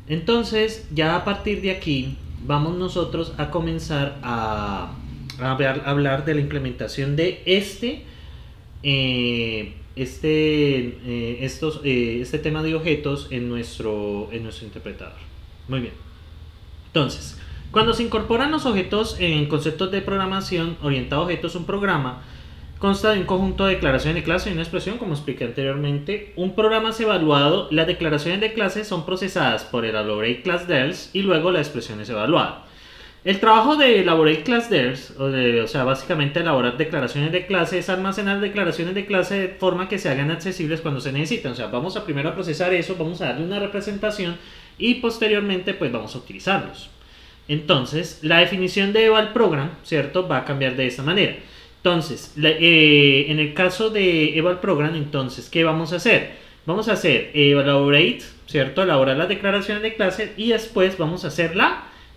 Entonces, ya a partir de aquí, vamos nosotros a comenzar a hablar de la implementación de este tema de objetos en nuestro interpretador. Muy bien. Entonces, cuando se incorporan los objetos en conceptos de programación orientado a objetos, un programa consta de un conjunto de declaraciones de clase y una expresión, como expliqué anteriormente. Un programa es evaluado, las declaraciones de clase son procesadas por el elaborate class DELS y luego la expresión es evaluada. El trabajo de elaborate class DELS, o sea, básicamente elaborar declaraciones de clase, es almacenar declaraciones de clase de forma que se hagan accesibles cuando se necesitan. O sea, vamos a primero a procesar eso, vamos a darle una representación y posteriormente pues vamos a utilizarlos. Entonces, la definición de eval program, ¿cierto? Va a cambiar de esta manera. Entonces, en el caso de eval program, entonces, ¿qué vamos a hacer? Vamos a hacer elaborate, ¿cierto? Elaborar las declaraciones de clase y después vamos a hacer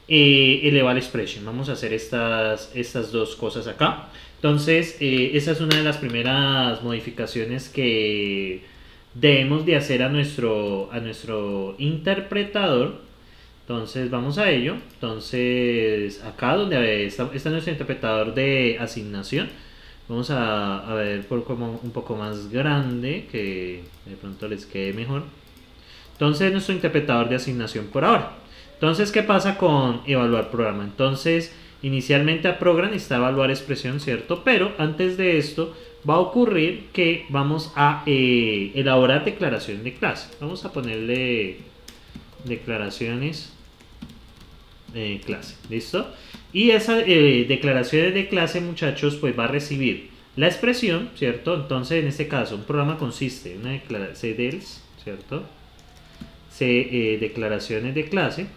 el eval expression. Vamos a hacer estas dos cosas acá. Entonces, esa es una de las primeras modificaciones que debemos de hacer a nuestro interpretador. Entonces vamos a ello. Entonces acá donde está nuestro interpretador de asignación, vamos a ver por como un poco más grande, que de pronto les quede mejor. Entonces nuestro interpretador de asignación por ahora. Entonces, ¿qué pasa con evaluar programa? Entonces, inicialmente a program está evaluar expresión, ¿cierto? Pero antes de esto va a ocurrir que vamos a elaborar declaración de clase. Vamos a ponerle declaraciones clase, ¿listo? Y esas declaraciones de clase, muchachos, pues va a recibir la expresión, ¿cierto? Entonces, en este caso, un programa consiste en una declaración CDELS, ¿cierto? Declaraciones de clase,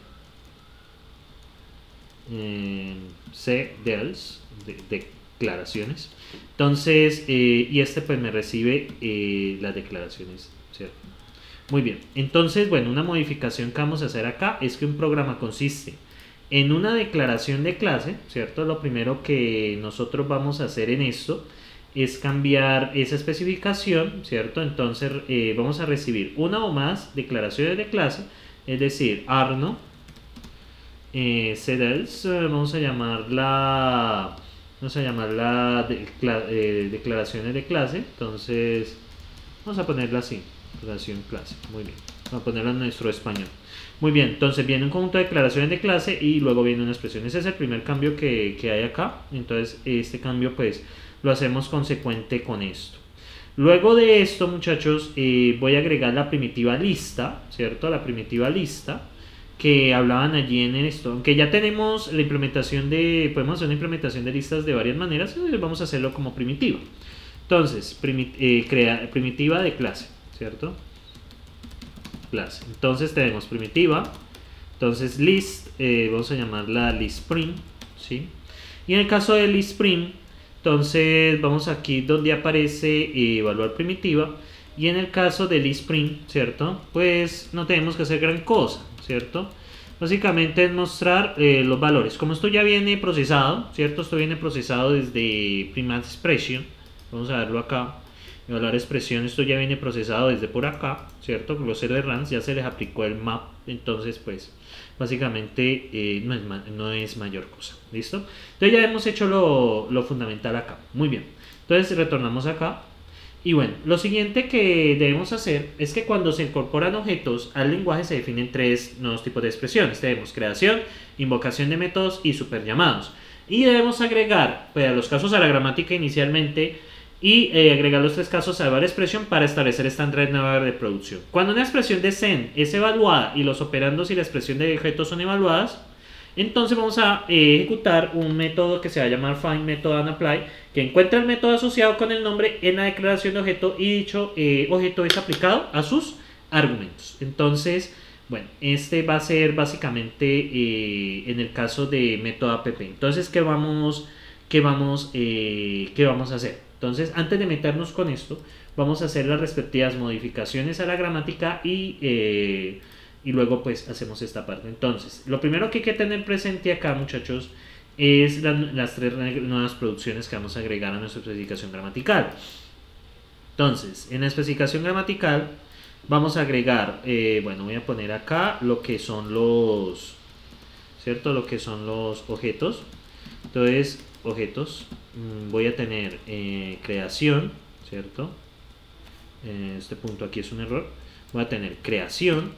CDELS, declaraciones. Entonces, y este pues me recibe las declaraciones, ¿cierto? Muy bien, entonces, bueno, una modificación que vamos a hacer acá es que un programa consiste en una declaración de clase, ¿cierto? Lo primero que nosotros vamos a hacer en esto es cambiar esa especificación, ¿cierto? Entonces vamos a recibir una o más declaraciones de clase, es decir, Arno, CDELS, vamos a llamarla declaraciones de clase, entonces vamos a ponerla así, declaración clase, muy bien, vamos a ponerla en nuestro español. Muy bien, entonces viene un conjunto de declaraciones de clase y luego viene una expresión. Ese es el primer cambio que hay acá. Entonces este cambio pues lo hacemos consecuente con esto. Luego de esto, muchachos, voy a agregar la primitiva lista, ¿cierto? La primitiva lista que hablaban allí en esto. Aunque ya tenemos la implementación podemos hacer una implementación de listas de varias maneras, entonces vamos a hacerlo como primitiva. Entonces, primitiva de clase, ¿cierto? Clase. Entonces tenemos primitiva, entonces list, vamos a llamarla listPrim, ¿sí? Y en el caso de listPrim, entonces vamos aquí donde aparece evaluar primitiva, y en el caso de listPrim, ¿cierto? Pues no tenemos que hacer gran cosa, ¿cierto? Básicamente es mostrar los valores. Como esto ya viene procesado, ¿cierto? Esto viene procesado desde Primat Expression, vamos a verlo acá. Evaluar expresión, esto ya viene procesado desde por acá, ¿cierto? Los RRANs ya se les aplicó el map, entonces pues básicamente no es mayor cosa, ¿listo? Entonces ya hemos hecho lo fundamental acá, muy bien. Entonces retornamos acá y bueno, lo siguiente que debemos hacer es que cuando se incorporan objetos al lenguaje se definen tres nuevos tipos de expresiones. Tenemos creación, invocación de métodos y superllamados. Y debemos agregar, pues a los casos a la gramática inicialmente, y agregar los tres casos a evaluar expresión para establecer estándares nueva de producción. Cuando una expresión de sen es evaluada y los operandos y la expresión de objetos son evaluadas, entonces vamos a ejecutar un método que se va a llamar find method and apply, que encuentra el método asociado con el nombre en la declaración de objeto y dicho objeto es aplicado a sus argumentos. Entonces, bueno, este va a ser básicamente en el caso de método app. Entonces, ¿qué vamos a hacer? Entonces, antes de meternos con esto, vamos a hacer las respectivas modificaciones a la gramática y luego pues hacemos esta parte. Entonces, lo primero que hay que tener presente acá, muchachos, es las tres nuevas producciones que vamos a agregar a nuestra especificación gramatical. Entonces, en la especificación gramatical vamos a agregar, bueno, voy a poner acá lo que son los, ¿cierto? Lo que son los objetos. Entonces, objetos, voy a tener creación, ¿cierto? Este punto aquí es un error. Voy a tener creación,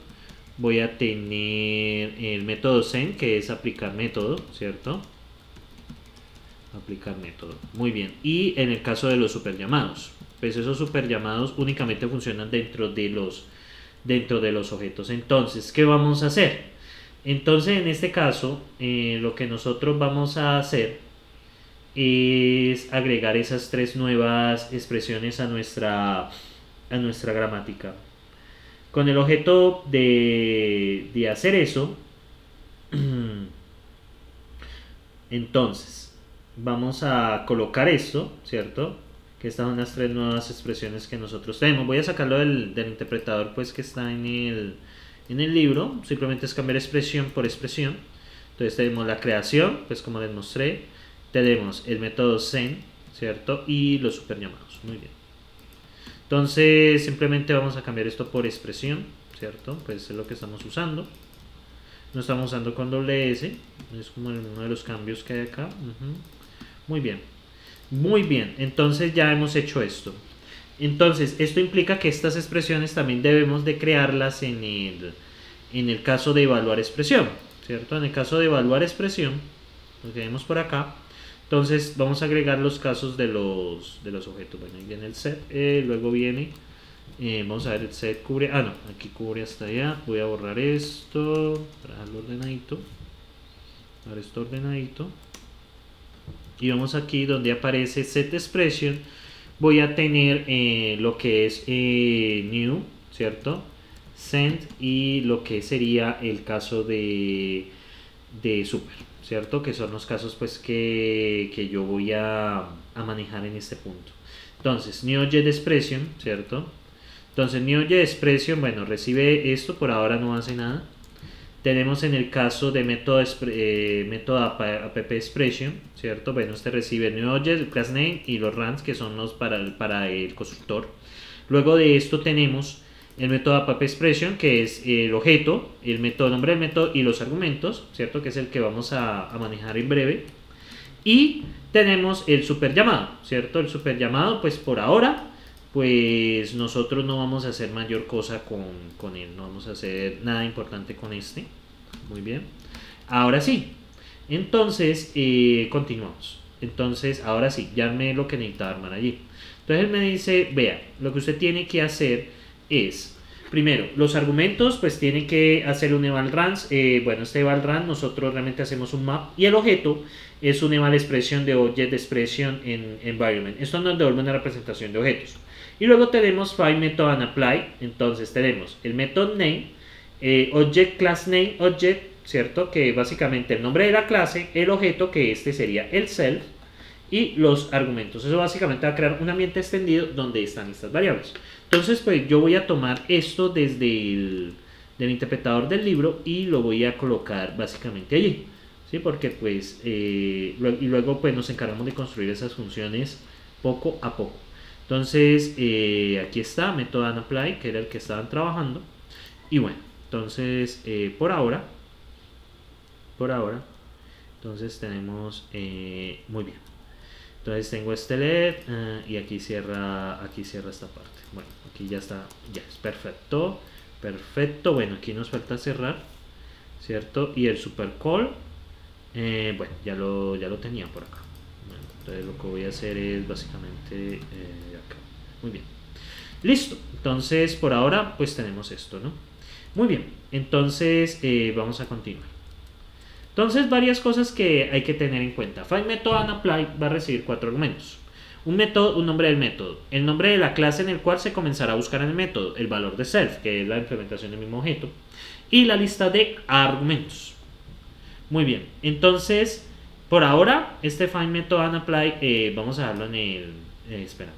voy a tener el método send, que es aplicar método, ¿cierto? Aplicar método, muy bien. Y en el caso de los super llamados, pues esos super llamados únicamente funcionan dentro de los objetos. Entonces, ¿qué vamos a hacer? Entonces, en este caso, lo que nosotros vamos a hacer es agregar esas tres nuevas expresiones a nuestra gramática. Con el objeto de hacer eso, entonces, vamos a colocar esto, ¿cierto? Que estas son las tres nuevas expresiones que nosotros tenemos. Voy a sacarlo del interpretador, pues, que está en el libro. Simplemente es cambiar expresión por expresión. Entonces tenemos la creación, pues como les mostré. Tenemos el método send, ¿cierto? Y los super llamados. Muy bien. Entonces simplemente vamos a cambiar esto por expresión, ¿cierto? Pues es lo que estamos usando. No estamos usando con doble S. Es como uno de los cambios que hay acá. Muy bien. Muy bien. Entonces ya hemos hecho esto. Entonces esto implica que estas expresiones también debemos de crearlas en el caso de evaluar expresión, ¿cierto? En el caso de evaluar expresión, lo que vemos por acá. Entonces vamos a agregar los casos de los objetos. Bueno, ahí viene el set, luego viene, vamos a ver, el set cubre, no, aquí cubre hasta allá. Voy a borrar esto para dejarlo ordenadito, ahora esto ordenadito, y vamos aquí donde aparece set expression. Voy a tener lo que es new, ¿cierto? Send, y lo que sería el caso de super, ¿cierto? Que son los casos pues que yo voy a manejar en este punto. Entonces, NewJetExpression, ¿cierto? Entonces, NewJetExpression, bueno, recibe esto, por ahora no hace nada. Tenemos en el caso de método appExpression, ¿cierto? Bueno, este recibe el NewJet, el class name y los runs, que son los para el constructor. Luego de esto tenemos el método appExpression, que es el objeto, el método, nombre del método y los argumentos, ¿cierto? Que es el que vamos a manejar en breve. Y tenemos el super llamado, ¿cierto? El super llamado, pues por ahora, pues nosotros no vamos a hacer mayor cosa con él, no vamos a hacer nada importante con este. Muy bien. Ahora sí, entonces continuamos. Entonces, ahora sí, ya me lo que necesitaba armar allí. Entonces él me dice, vea, lo que usted tiene que hacer es, primero, los argumentos, pues tiene que hacer un eval runs. Bueno, este eval run nosotros realmente hacemos un map, y el objeto es un eval expression de object expression en environment. Esto nos devuelve una representación de objetos. Y luego tenemos find method and apply. Entonces tenemos el método name, object class name object, ¿cierto? Que básicamente el nombre de la clase, el objeto, que este sería el self, y los argumentos. Eso básicamente va a crear un ambiente extendido donde están estas variables. Entonces, pues yo voy a tomar esto desde del interpretador del libro y lo voy a colocar básicamente allí, ¿sí? Porque pues y luego pues nos encargamos de construir esas funciones poco a poco. Entonces aquí está método apply, que era el que estaban trabajando. Y bueno, entonces por ahora entonces tenemos muy bien. Entonces tengo este LED y aquí cierra esta parte. Bueno, aquí ya está, ya es perfecto. Perfecto, bueno, aquí nos falta cerrar, ¿cierto? Y el super call, bueno, ya lo tenía por acá. Bueno, entonces lo que voy a hacer es básicamente acá. Muy bien. Listo. Entonces por ahora pues tenemos esto, ¿no? Muy bien. Entonces vamos a continuar. Entonces, varias cosas que hay que tener en cuenta. Find method and apply va a recibir 4 argumentos. Un método, un nombre del método, el nombre de la clase en el cual se comenzará a buscar en el método, el valor de self, que es la implementación del mismo objeto, y la lista de argumentos. Muy bien, entonces, por ahora, este find method and apply vamos a darlo en el... espera.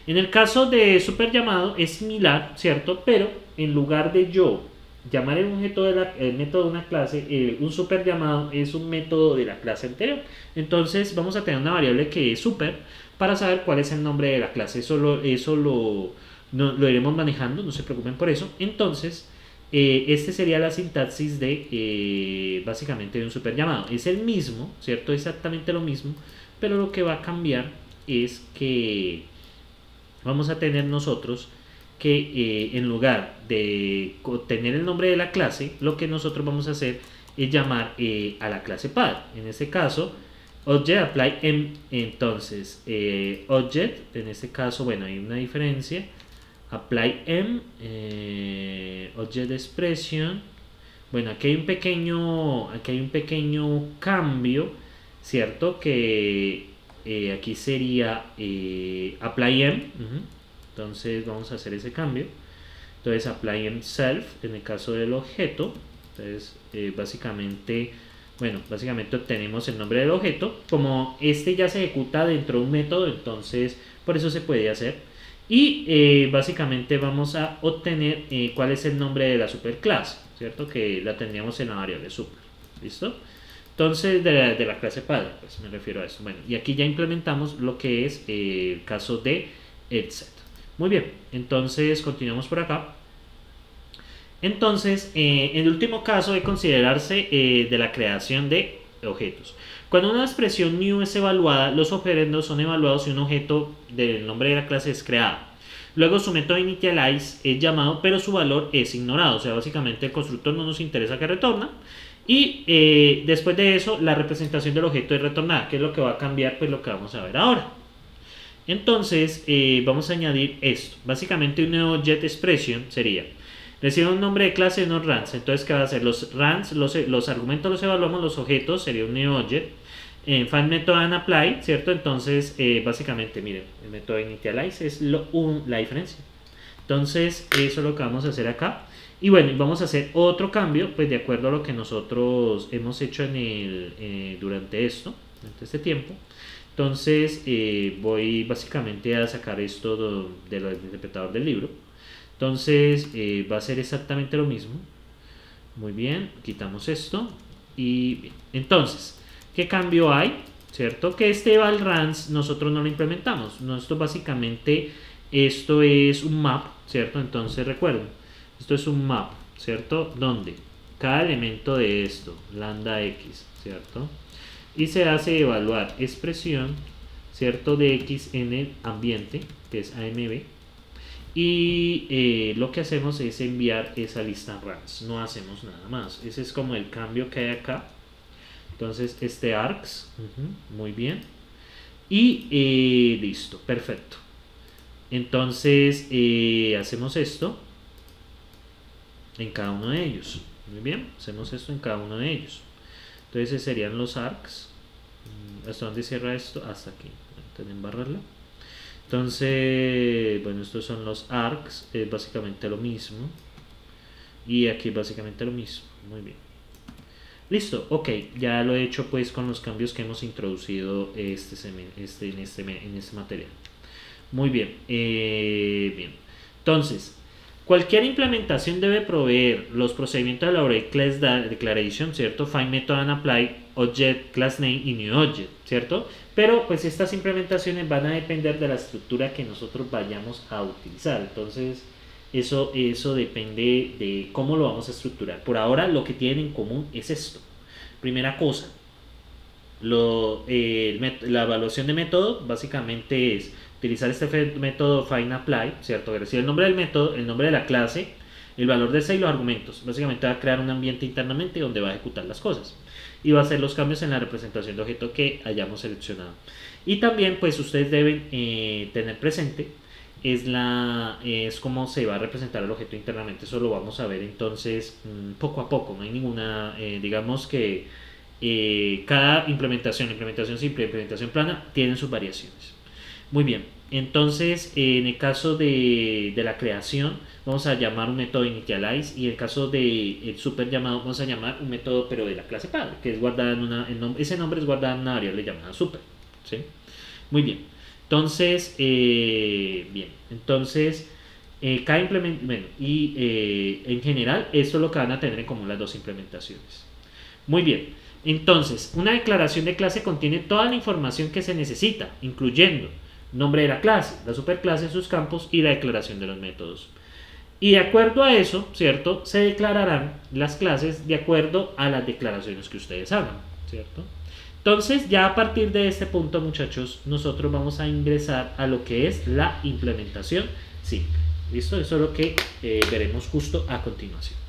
En el caso de super llamado es similar, ¿cierto? Pero en lugar de yo llamar el objeto el método de una clase, un super llamado es un método de la clase anterior. Entonces vamos a tener una variable que es super para saber cuál es el nombre de la clase. Eso lo no, lo iremos manejando, no se preocupen por eso. Entonces, este sería la sintaxis de básicamente de un super llamado. Es el mismo, ¿cierto? Exactamente lo mismo, pero lo que va a cambiar es que vamos a tener nosotros que en lugar de tener el nombre de la clase, lo que nosotros vamos a hacer es llamar a la clase padre. En este caso, object apply entonces object, en este caso, bueno, hay una diferencia. Apply object expression. Bueno, aquí hay un pequeño cambio, ¿cierto? Que aquí sería apply entonces vamos a hacer ese cambio. Entonces apply self en el caso del objeto. Entonces básicamente obtenemos el nombre del objeto. Como este ya se ejecuta dentro de un método, entonces por eso se puede hacer. Y básicamente vamos a obtener cuál es el nombre de la superclase, ¿cierto? Que la tendríamos en la variable super. ¿Listo? Entonces de la clase padre, pues me refiero a eso. Bueno, y aquí ya implementamos lo que es el caso de el set. Muy bien, entonces continuamos por acá. Entonces, en el último caso de considerarse de la creación de objetos. Cuando una expresión new es evaluada, los operandos son evaluados si un objeto del nombre de la clase es creado. Luego su método initialize es llamado, pero su valor es ignorado. O sea, básicamente el constructor no nos interesa que retorna. Y después de eso, la representación del objeto es retornada. ¿Qué es lo que va a cambiar? Pues lo que vamos a ver ahora. Entonces, vamos a añadir esto. Básicamente un nuevo object expression sería: recibe un nombre de clase y unos runs. Entonces, ¿qué va a hacer? Los runs, los argumentos los evaluamos, los objetos sería un new object. Find method and apply, ¿cierto? Entonces, básicamente, miren, el método initialize es la diferencia. Entonces, eso es lo que vamos a hacer acá. Y bueno, vamos a hacer otro cambio, pues de acuerdo a lo que nosotros hemos hecho durante este tiempo. Entonces, voy básicamente a sacar esto del interpretador del libro. Entonces va a ser exactamente lo mismo. Muy bien, quitamos esto y bien. Entonces, ¿qué cambio hay? ¿Cierto? Que este eval runs nosotros no lo implementamos. Esto básicamente, esto es un map, ¿cierto? Entonces recuerden, esto es un map, ¿cierto? Donde cada elemento de esto, lambda x, ¿cierto? Y se hace evaluar expresión, ¿cierto? De x en el ambiente, que es AMB. Y lo que hacemos es enviar esa lista runs, no hacemos nada más. Ese es como el cambio que hay acá. Entonces este args, muy bien. Y listo, perfecto. Entonces hacemos esto en cada uno de ellos. Muy bien, hacemos esto en cada uno de ellos. Entonces serían los args. ¿Hasta dónde cierra esto? Hasta aquí. Voy a embarrarla. Entonces, bueno, estos son los args, es básicamente lo mismo. Y aquí básicamente lo mismo. Muy bien. Listo, ok, ya lo he hecho pues con los cambios que hemos introducido en este material. Muy bien, bien. Entonces, cualquier implementación debe proveer los procedimientos de la Object Class Declaration, ¿cierto? Find method and apply object, class name y new object, ¿cierto? Pero pues estas implementaciones van a depender de la estructura que nosotros vayamos a utilizar. Entonces, eso depende de cómo lo vamos a estructurar. Por ahora lo que tienen en común es esto. Primera cosa, la evaluación de método básicamente es utilizar este método find apply, ¿cierto? Que recibe el nombre del método, el nombre de la clase, el valor de ese y los argumentos. Básicamente va a crear un ambiente internamente donde va a ejecutar las cosas y va a hacer los cambios en la representación de objeto que hayamos seleccionado. Y también pues ustedes deben tener presente es cómo se va a representar el objeto internamente. Eso lo vamos a ver entonces poco a poco. No hay ninguna, digamos que cada implementación simple, implementación plana, tienen sus variaciones. Muy bien, entonces en el caso de la creación vamos a llamar un método initialize, y en el caso del super llamado vamos a llamar un método pero de la clase padre, que es guardada ese nombre es guardado en una variable llamada super, ¿sí? Muy bien. Entonces, bien, entonces cada implementación, bueno, y en general esto es lo que van a tener en común las dos implementaciones. Muy bien, entonces una declaración de clase contiene toda la información que se necesita, incluyendo nombre de la clase, la superclase, sus campos y la declaración de los métodos. Y de acuerdo a eso, ¿cierto? Se declararán las clases de acuerdo a las declaraciones que ustedes hagan, ¿cierto? Entonces, ya a partir de este punto, muchachos, nosotros vamos a ingresar a lo que es la implementación simple. ¿Listo? Eso es lo que veremos justo a continuación.